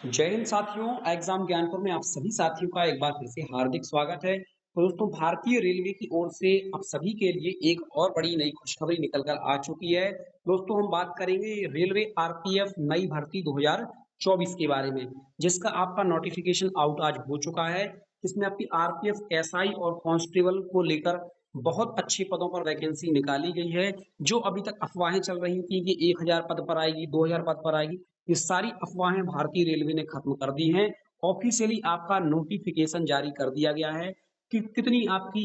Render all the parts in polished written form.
जय हिंद साथियों, एग्जाम ज्ञानपुर में आप सभी साथियों का एक बार फिर से हार्दिक स्वागत है। तो दोस्तों, भारतीय रेलवे की ओर से आप सभी के लिए एक और बड़ी नई खुशखबरी निकल कर आ चुकी है। दोस्तों, हम बात करेंगे रेलवे आरपीएफ नई भर्ती 2024 के बारे में, जिसका आपका नोटिफिकेशन आउट आज हो चुका है। इसमें आपकी आरपीएफ एसआई और कांस्टेबल को लेकर बहुत अच्छे पदों पर वैकेंसी निकाली गई है। जो अभी तक अफवाहें चल रही थी कि 1000 पद पर आएगी, 2000 पद पर आएगी, ये सारी अफवाहें भारतीय रेलवे ने खत्म कर दी हैं। ऑफिशियली आपका नोटिफिकेशन जारी कर दिया गया है कि कितनी आपकी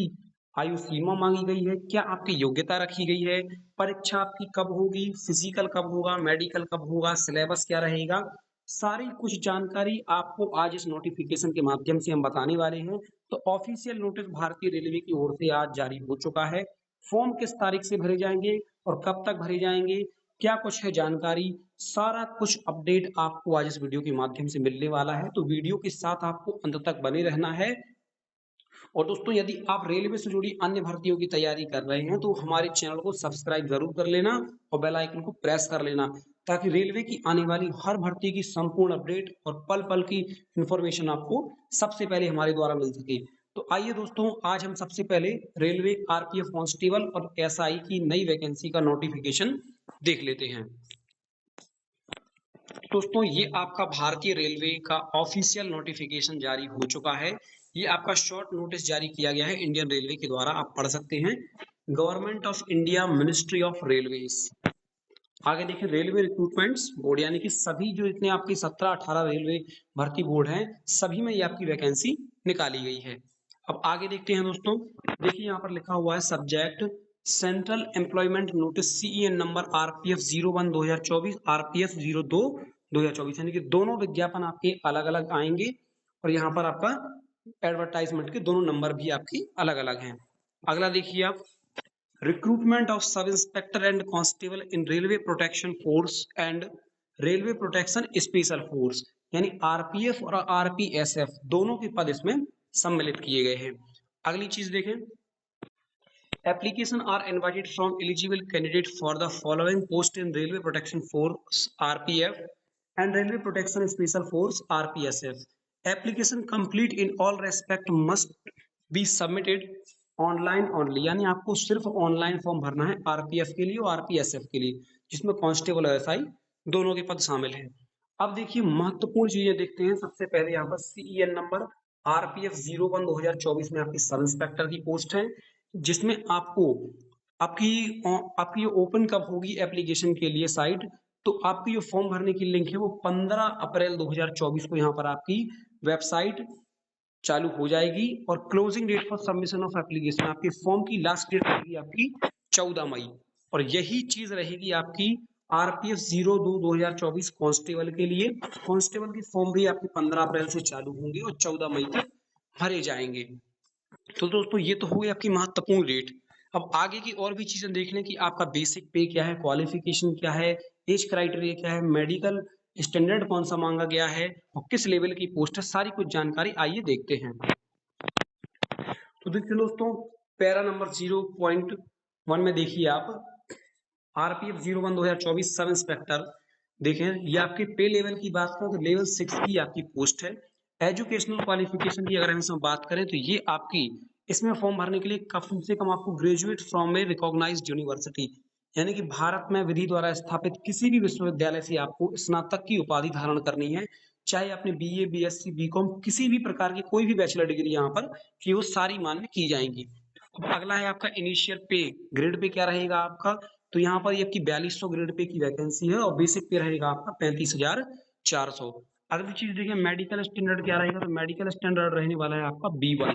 आयु सीमा मांगी गई है, क्या आपकी योग्यता रखी गई है, परीक्षा आपकी कब होगी, फिजिकल कब होगा, मेडिकल कब होगा, सिलेबस क्या रहेगा, सारी कुछ जानकारी आपको आज इस नोटिफिकेशन के माध्यम से हम बताने वाले हैं। तो ऑफिशियल नोटिस भारतीय रेलवे की ओर से आज जारी हो चुका है। फॉर्म किस तारीख से भरे जाएंगे और कब तक भरे जाएंगे, क्या कुछ है जानकारी, सारा कुछ अपडेट आपको आज इस वीडियो के माध्यम से मिलने वाला है। तो वीडियो के साथ आपको अंत तक बने रहना है। और दोस्तों, यदि आप रेलवे से जुड़ी अन्य भर्तियों की तैयारी कर रहे हैं तो हमारे चैनल को सब्सक्राइब जरूर कर लेना और बेल आइकन को प्रेस कर लेना, ताकि रेलवे की आने वाली हर भर्ती की संपूर्ण अपडेट और पल पल की इंफॉर्मेशन आपको सबसे पहले हमारे द्वारा मिल सके। तो आइए दोस्तों, आज हम सबसे पहले रेलवे आरपीएफ कांस्टेबल और एसआई की नई वैकेंसी का नोटिफिकेशन देख लेते हैं। दोस्तों, ये आपका भारतीय रेलवे का ऑफिशियल नोटिफिकेशन जारी हो चुका है। ये आपका शॉर्ट नोटिस जारी किया गया है इंडियन रेलवे के द्वारा, आप पढ़ सकते हैं। Government of India, ministry of railways. आगे देखिए, रेलवे रिक्रूटमेंट्स बोर्ड, यानी कि सभी जो इतने आपकी 17-18 रेलवे भर्ती बोर्ड हैं, सभी में ये आपकी वैकेंसी निकाली गई है। अब आगे देखते हैं दोस्तों। देखिए, यहाँ पर लिखा हुआ है subject central employment notice CEN number RPF 01 2024, RPF 02 2024, यानी कि दोनों विज्ञापन आपके अलग अलग आएंगे और यहाँ पर आपका एडवर्टाइजमेंट के दोनों नंबर भी आपकी अलग अलग हैं। अगला देखिए आप, recruitment of sub inspector and constable in railway protection force and railway protection special force, यानी आरपीएफ और आरपीएसएफ दोनों के पद इसमें सम्मिलित किए गए हैं। अगली चीज देखें, application are invited from eligible candidate for the following post in railway protection force rpf and railway protection special force rpsf. application complete in all respect must be submitted online only, यानी आपको सिर्फ online form भरना है RPF के लिए और RPSF के लिए, जिसमें कांस्टेबल और एसआई दोनों के पद शामिल हैं। अब देखिए, महत्वपूर्ण चीजें देखते हैं। सबसे पहले यहाँ पर सीईएन नंबर आरपीएफ 01 2024 में आपकी सब इंस्पेक्टर की पोस्ट है, जिसमें आपको आपकी आपकी ओपन कब होगी एप्लीकेशन के लिए साइट, तो आपकी जो फॉर्म भरने की लिंक है वो 15 अप्रैल 2024 को यहाँ पर आपकी वेबसाइट चालू हो जाएगी और closing date for submission of application, आपके फॉर्म की लास्ट डेट रहेगी आपकी 14 मई। और यही चीज रहेगी आपकी आरपीएफ 02 2024 कांस्टेबल के लिए। कांस्टेबल की फॉर्म भी आपकी 15 अप्रैल से चालू होंगे और 14 मई तक भरे जाएंगे। तो दोस्तों, ये तो हो गई आपकी महत्वपूर्ण डेट। अब आगे की और भी चीजें देख लें कि आपका बेसिक पे क्या है, क्वालिफिकेशन क्या है, एज क्राइटेरिया क्या है, मेडिकल स्टैंडर्ड कौन सा मांगा गया है और किस लेवल की पोस्ट है, सारी कुछ जानकारी आइए देखते हैं। तो देखिए दोस्तों, पैरा नंबर 0.1 में देखिए आप, आरपीएफ 01 2024 सब इंस्पेक्टर। देखें, ये आपके पे लेवल की बात करें तो लेवल 6 की आपकी पोस्ट है। एजुकेशनल क्वालिफिकेशन की अगर हम इसमें बात करें तो ये आपकी, इसमें फॉर्म भरने के लिए कम से कम आपको graduate from a recognised university, यानी कि भारत में विधि द्वारा स्थापित किसी भी विश्वविद्यालय से आपको स्नातक की उपाधि धारण करनी है। चाहे आपने बीए, बीएससी, बीकॉम, किसी भी प्रकार की कोई भी बैचलर डिग्री यहाँ पर की, वो सारी मान्य की जाएंगी। अब अगला है आपका इनिशियल पे, ग्रेड पे क्या रहेगा आपका, तो यहाँ पर ये आपकी 4200 ग्रेड पे की वैकेंसी है और बेसिक पे रहेगा आपका 35,400। अगली चीज देखिए, मेडिकल स्टैंडर्ड क्या रहेगा, तो मेडिकल स्टैंडर्ड रहने वाला है आपका B1।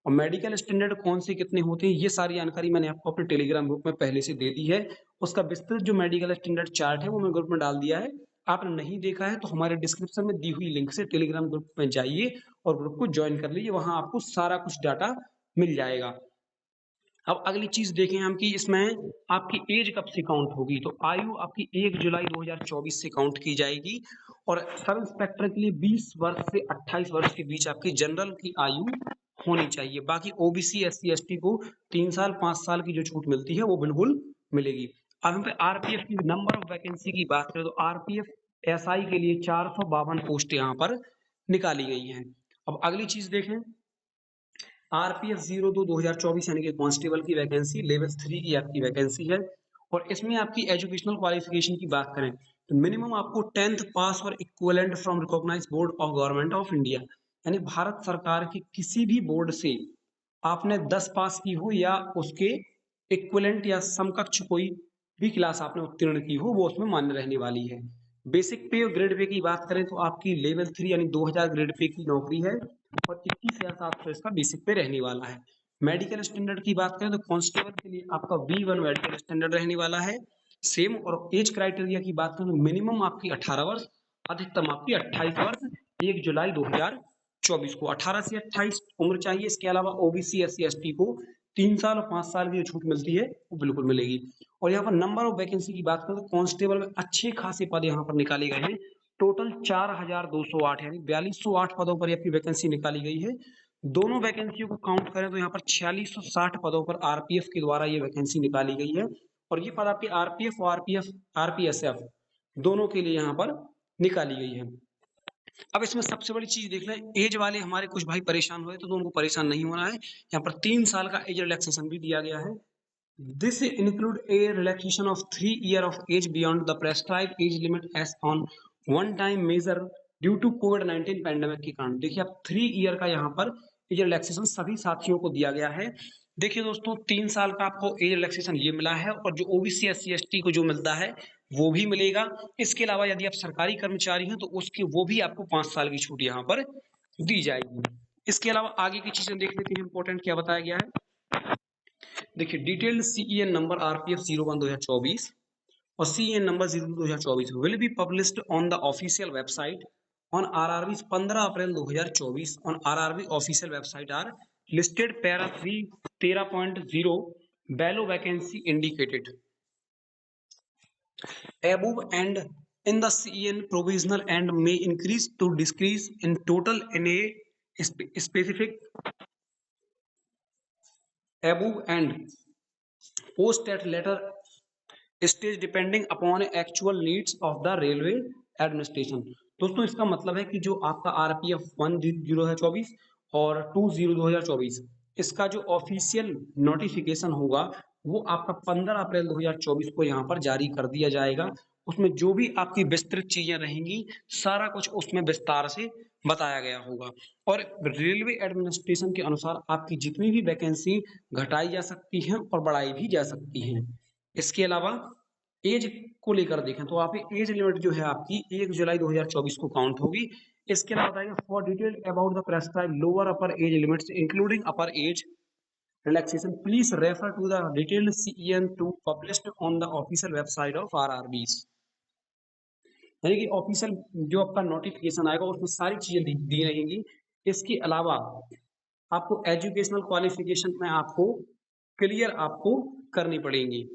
और मेडिकल स्टैंडर्ड कौन से कितने होते हैं, ये सारी जानकारी मैंने आपको अपने टेलीग्राम ग्रुप में पहले से दे दी है। उसका विस्तृत जो मेडिकल स्टैंडर्ड चार्ट है वो मैं ग्रुप में डाल दिया है। आपने नहीं देखा है तो हमारे डिस्क्रिप्शन में दी हुई लिंक से टेलीग्राम ग्रुप में जाइए और ग्रुप को ज्वाइन कर लीजिए, वहां आपको सारा कुछ डाटा मिल जाएगा। अब अगली चीज देखें हम कि इसमें आपकी एज कब से काउंट होगी, तो आयु आपकी 1 जुलाई 2024 से काउंट की जाएगी। और सब इंस्पेक्टर के लिए 20 वर्ष से 28 वर्ष के बीच आपकी जनरल की आयु होनी चाहिए। बाकी ओबीसी, एससी, एसटी को 3 साल 5 साल की जो छूट मिलती है वो बिल्कुल मिलेगी। अब हम पे आरपीएफ की नंबर ऑफ वैकेंसी की बात करें तो आरपीएफ एसआई के लिए 452 पोस्ट यहाँ पर निकाली गई हैं। अब अगली चीज देखें, आरपीएफ 02/2024 यानी कि कांस्टेबल की वैकेंसी लेवल 3 की आपकी वैकेंसी है। और इसमें आपकी एजुकेशनल क्वालिफिकेशन की बात करें तो मिनिमम आपको 10th पास और equivalent from recognised board of government of India, यानी भारत सरकार की किसी भी बोर्ड से आपने 10 पास की हो या उसके इक्विवेलेंट या समकक्ष कोई भी क्लास आपने उत्तीर्ण की हो, वो उसमें मान्य रहने वाली है। बेसिक पे और ग्रेड पे की बात करें तो आपकी लेवल 3 यानी 2000 ग्रेड पे की नौकरी है और 21,700 इसका बेसिक पे रहने वाला है। मेडिकल स्टैंडर्ड की बात करें तो कांस्टेबल के लिए आपका B1 मेडिकल स्टैंडर्ड रहने वाला है सेम। और एज क्राइटेरिया की बात करें तो मिनिमम आपकी 18 वर्ष, अधिकतम आपकी 28 वर्ष 1 जुलाई 2024 को 18 से 28 उम्र चाहिए। इसके अलावा ओबीसी SC ST को 3 साल और 5 साल की जो छूट मिलती है वो बिल्कुल मिलेगी। और यहाँ पर नंबर ऑफ वैकेंसी की बात करें तो कांस्टेबल में अच्छे खासे पद यहाँ पर निकाले गए हैं। टोटल 4208 यानी 4208 पदों पर आपकी वैकेंसी निकाली गई है। दोनों वैकेंसियों को काउंट करें तो यहाँ पर 4660 पदों पर आरपीएफ के द्वारा ये वैकेंसी निकाली गई है। और ये पद आपके आरपीएफ और आरपीएसएफ दोनों के लिए यहाँ पर निकाली गई है। अब इसमें सबसे बड़ी चीज देख लें, एज वाले हमारे कुछ भाई परेशान हुए तो उनको परेशान नहीं होना है। यहाँ पर 3 साल का एज रिलैक्सेशन भी दिया गया है। This include a relaxation of 3 year of age beyond the prescribed age limit as on one time measure due to कोविड-19 पैंडेमिक के कारण। देखिए अब 3 ईयर का यहाँ पर एज रिलैक्सेशन सभी साथियों को दिया गया है। देखिए दोस्तों 3 साल का आपको एज रिलैक्सेशन ये मिला है और जो ओबीसी SC ST को जो मिलता है वो भी मिलेगा। इसके अलावा यदि आप सरकारी कर्मचारी हैं तो उसके वो भी आपको 5 साल की छूट यहाँ पर दी जाएगी। इसके अलावा आगे की चीजें देख लेते हैं इंपॉर्टेंट क्या बताया गया है। देखिए डिटेल्ड CEN नंबर आरपीएफ 01/2024 और CEN number 02/2024 will be published on the official website on RRB 15 April 2024 on RRB official website R listed para 3 13.0 below vacancy indicated above and in the CEN provisional and may increase to decrease in total in a specific above and post at later stage depending upon actual needs of the railway administration। दोस्तों इसका मतलब है कि जो आपका RPF 1/0/2024 और 2/0/2024 इसका जो ऑफिशियल नोटिफिकेशन होगा वो आपका 15 अप्रैल 2024 को यहाँ पर जारी कर दिया जाएगा। उसमें जो भी आपकी विस्तृत चीजें रहेंगी सारा कुछ उसमें विस्तार से बताया गया होगा। और रेलवे एडमिनिस्ट्रेशन के अनुसार आपकी जितनी भी वैकेंसी घटाई जा सकती है और बढ़ाई भी जा सकती है। इसके अलावा एज को लेकर देखें तो आप एज लिमिट जो है आपकी 1 जुलाई 2024 को काउंट होगी। इसके अलावा बताएंगे for detail about the prescribe lower upper age limits including upper age relaxation please refer to the detailed CEN to published on the official website of RRBs। यानी कि ऑफिशियल जो आपका नोटिफिकेशन आएगा उसमें सारी चीजें दी रहेंगी। इसके अलावा आपको एजुकेशनल क्वालिफिकेशन में आपको क्लियर आपको करनी पड़ेंगी।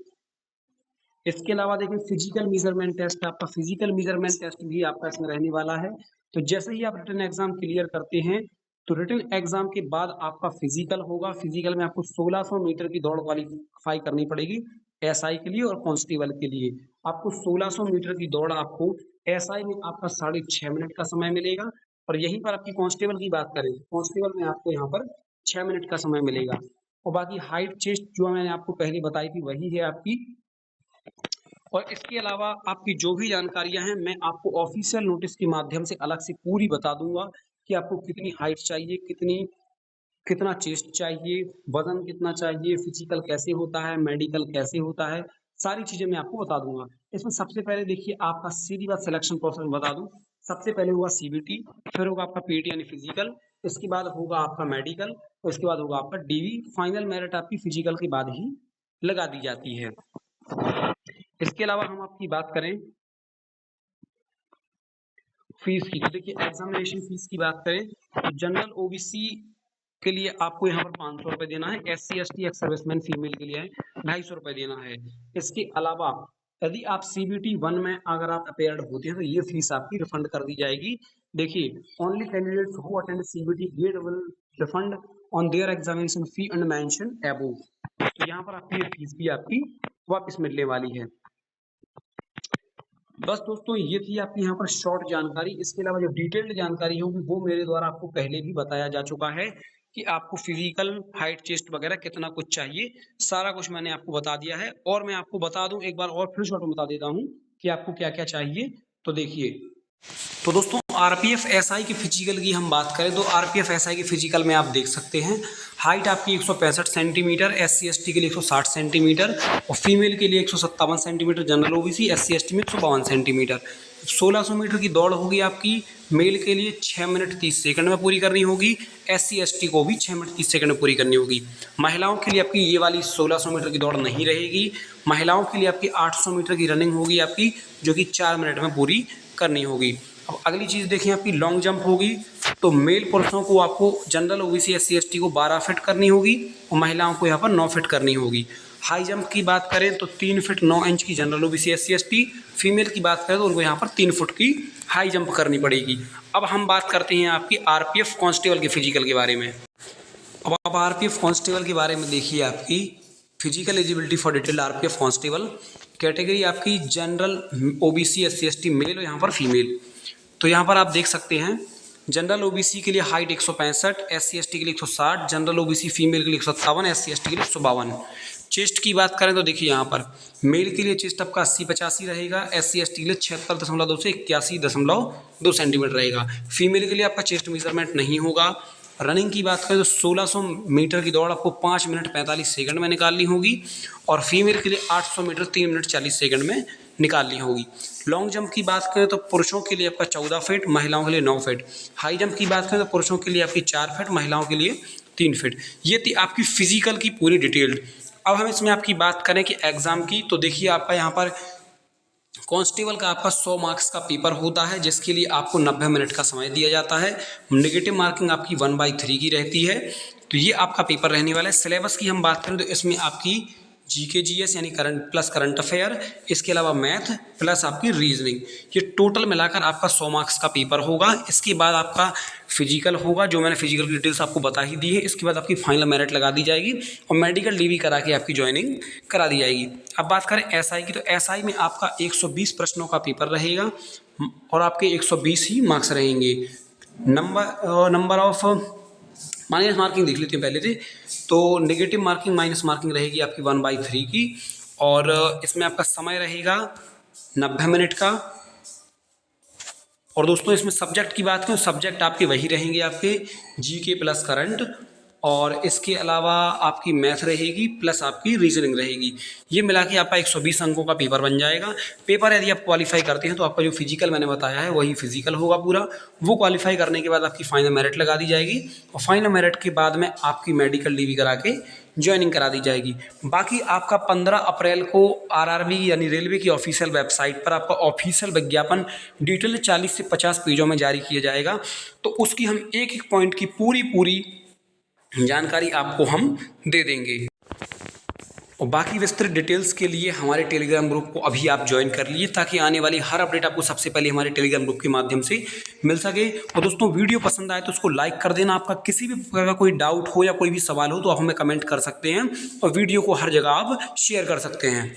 इसके अलावा देखिए फिजिकल मेजरमेंट टेस्ट, आपका फिजिकल मेजरमेंट टेस्ट भी आपका इसमें रहने वाला है। तो जैसे ही आप रिटन एग्जाम क्लियर करते हैं तो रिटन एग्जाम के बाद आपका फिजिकल होगा। फिजिकल में आपको 1600 मीटर की दौड़ क्वालिफाई करनी पड़ेगी एसआई के लिए और कांस्टेबल के लिए। आपको 1600 मीटर की दौड़ आपको एसआई में आपका 6.5 मिनट का समय मिलेगा और यहीं पर आपकी कांस्टेबल की बात करें कांस्टेबल में आपको यहाँ पर 6 मिनट का समय मिलेगा। और बाकी हाइट चेस्ट जो मैंने आपको पहले बताई थी वही है आपकी। और इसके अलावा आपकी जो भी जानकारियां हैं मैं आपको ऑफिशियल नोटिस के माध्यम से अलग से पूरी बता दूंगा कि आपको कितनी हाइट चाहिए, कितना चेस्ट चाहिए, वजन कितना चाहिए, फिजिकल कैसे होता है, मेडिकल कैसे होता है, सारी चीजें मैं आपको बता दूंगा। इसमें सबसे पहले देखिए आपका सीधी बात सिलेक्शन प्रोसेस बता दूं। सबसे पहले होगा CBT, फिर होगा आपका PT यानी फिजिकल, इसके बाद होगा आपका मेडिकल, उसके बाद होगा आपका DV। फाइनल मेरिट आपकी फिजिकल के बाद ही लगा दी जाती है। इसके अलावा हम आपकी बात करें फीस की तो देखिए एग्जामिनेशन फीस की बात करें तो जनरल OBC के लिए आपको यहाँ पर 500 रुपए देना है। SC ST ex serviceman female के लिए 250 रुपए देना है। इसके अलावा यदि आप CBT 1 में अगर आप अपेयर्ड होते हैं तो ये फीस आपकी रिफंड कर दी जाएगी। देखिए only candidates who attend CBT get will refund on their examination fee and mention above. तो यहाँ पर आपकी ये फीस भी आपकी वापस मिलने वाली है। बस दोस्तों ये थी आपकी यहाँ पर शॉर्ट जानकारी। इसके अलावा जो डिटेल्ड जानकारी होगी वो मेरे द्वारा आपको पहले भी बताया जा चुका है कि आपको फिजिकल हाइट चेस्ट वगैरह कितना कुछ चाहिए, सारा कुछ मैंने आपको बता दिया है। और मैं आपको बता दूं एक बार और फिर शॉर्ट में बता देता हूँ कि आपको क्या क्या चाहिए। तो देखिए, तो दोस्तों आरपीएफ एसआई की फिजिकल की हम बात करें तो आरपीएफ एसआई की फिजिकल में आप देख सकते हैं हाइट आपकी 165 सेंटीमीटर, एससी एसटी के लिए 160 सेंटीमीटर और फीमेल के लिए 157 centimetre, general OBC SC ST में 152 सेंटीमीटर। 1600 मीटर की दौड़ होगी आपकी, मेल के लिए 6 मिनट 30 सेकंड में पूरी करनी होगी, एससी एसटी को भी 6 मिनट 30 सेकंड में पूरी करनी होगी। महिलाओं के लिए आपकी ये वाली 1600 मीटर की दौड़ नहीं रहेगी। महिलाओं के लिए आपकी 800 मीटर की रनिंग होगी आपकी, जो कि 4 मिनट में पूरी करनी होगी। अब अगली चीज़ देखिए आपकी लॉन्ग जंप होगी। तो मेल पुरुषों को आपको जनरल ओबीसी एससी एसटी को 12 फिट करनी होगी और महिलाओं को यहाँ पर 9 फिट करनी होगी। हाई जंप की बात करें तो 3 फीट 9 इंच की general OBC SC ST, female की बात करें तो उनको यहाँ पर 3 फुट की हाई जंप करनी पड़ेगी। अब हम बात करते हैं आपकी आरपीएफ कांस्टेबल के फिजिकल के बारे में। अब आरपीएफ कांस्टेबल के बारे में देखिए आपकी physical eligibility for detail RPF constable category आपकी general OBC SC ST male और यहाँ पर फीमेल। तो यहाँ पर आप देख सकते हैं जनरल ओबीसी के लिए हाइट 165, एससी एसटी के लिए 160, जनरल ओबीसी फीमेल के लिए 157, एससी एसटी के लिए 152। चेस्ट की बात करें तो देखिए यहाँ पर मेल के लिए चेस्ट आपका 80-85 रहेगा, एससी एसटी के लिए 76.2 से 81.2 सेंटीमीटर रहेगा। फीमेल के लिए आपका चेस्ट मेजरमेंट नहीं होगा। रनिंग की बात करें तो 1600 मीटर की दौड़ आपको 5 मिनट 45 सेकंड में निकालनी होगी और फीमेल के लिए 800 मीटर 3 मिनट 40 सेकंड में निकालनी होगी। लॉन्ग जंप की बात करें तो पुरुषों के लिए आपका 14 फीट, महिलाओं के लिए 9 फीट। हाई जंप की बात करें तो पुरुषों के लिए आपकी 4 फीट, महिलाओं के लिए 3 फीट। ये थी आपकी फिजिकल की पूरी डिटेल्ड। अब हम इसमें आपकी बात करें कि एग्ज़ाम की, तो देखिए आपका यहाँ पर कांस्टेबल का आपका 100 मार्क्स का पेपर होता है जिसके लिए आपको 90 मिनट का समय दिया जाता है। नेगेटिव मार्किंग आपकी 1/3 की रहती है। तो ये आपका पेपर रहने वाला है। सिलेबस की हम बात करें तो इसमें आपकी जीके जीएस यानी करंट प्लस करंट अफेयर, इसके अलावा मैथ प्लस आपकी रीजनिंग, ये टोटल मिलाकर आपका 100 मार्क्स का पेपर होगा। इसके बाद आपका फिजिकल होगा, जो मैंने फिजिकल की डिटेल्स आपको बता ही दी है। इसके बाद आपकी फाइनल मेरिट लगा दी जाएगी और मेडिकल डीवी करा के आपकी ज्वाइनिंग करा दी जाएगी। अब बात करें एसआई की, तो एसआई में आपका 120 प्रश्नों का पेपर रहेगा और आपके 120 ही मार्क्स रहेंगे। नंबर ऑफ माइनस मार्किंग देख लेते हैं पहले से। तो नेगेटिव मार्किंग माइनस मार्किंग रहेगी आपकी 1/3 की और इसमें आपका समय रहेगा 90 मिनट का। और दोस्तों इसमें सब्जेक्ट की बात करें, सब्जेक्ट आपके वही रहेंगे आपके जीके प्लस करंट और इसके अलावा आपकी मैथ रहेगी प्लस आपकी रीजनिंग रहेगी। ये मिला के आपका 120 अंकों का पेपर बन जाएगा। पेपर यदि आप क्वालिफाई करते हैं तो आपका जो फिजिकल मैंने बताया है वही फिजिकल होगा पूरा। वो क्वालिफाई करने के बाद आपकी फाइनल मेरिट लगा दी जाएगी और फाइनल मेरिट के बाद में आपकी मेडिकल डीवी करा के ज्वाइनिंग करा दी जाएगी। बाकी आपका 15 अप्रैल को आरआरबी यानी रेलवे की ऑफिशियल वेबसाइट पर आपका ऑफिशियल विज्ञापन डिटेल 40 से 50 पेजों में जारी किया जाएगा। तो उसकी हम एक एक पॉइंट की पूरी जानकारी आपको हम दे देंगे। और बाकी विस्तृत डिटेल्स के लिए हमारे टेलीग्राम ग्रुप को अभी आप ज्वाइन कर लीजिए ताकि आने वाली हर अपडेट आपको सबसे पहले हमारे टेलीग्राम ग्रुप के माध्यम से मिल सके। और दोस्तों वीडियो पसंद आए तो उसको लाइक कर देना। आपका किसी भी प्रकार का कोई डाउट हो या कोई भी सवाल हो तो आप हमें कमेंट कर सकते हैं और वीडियो को हर जगह आप शेयर कर सकते हैं।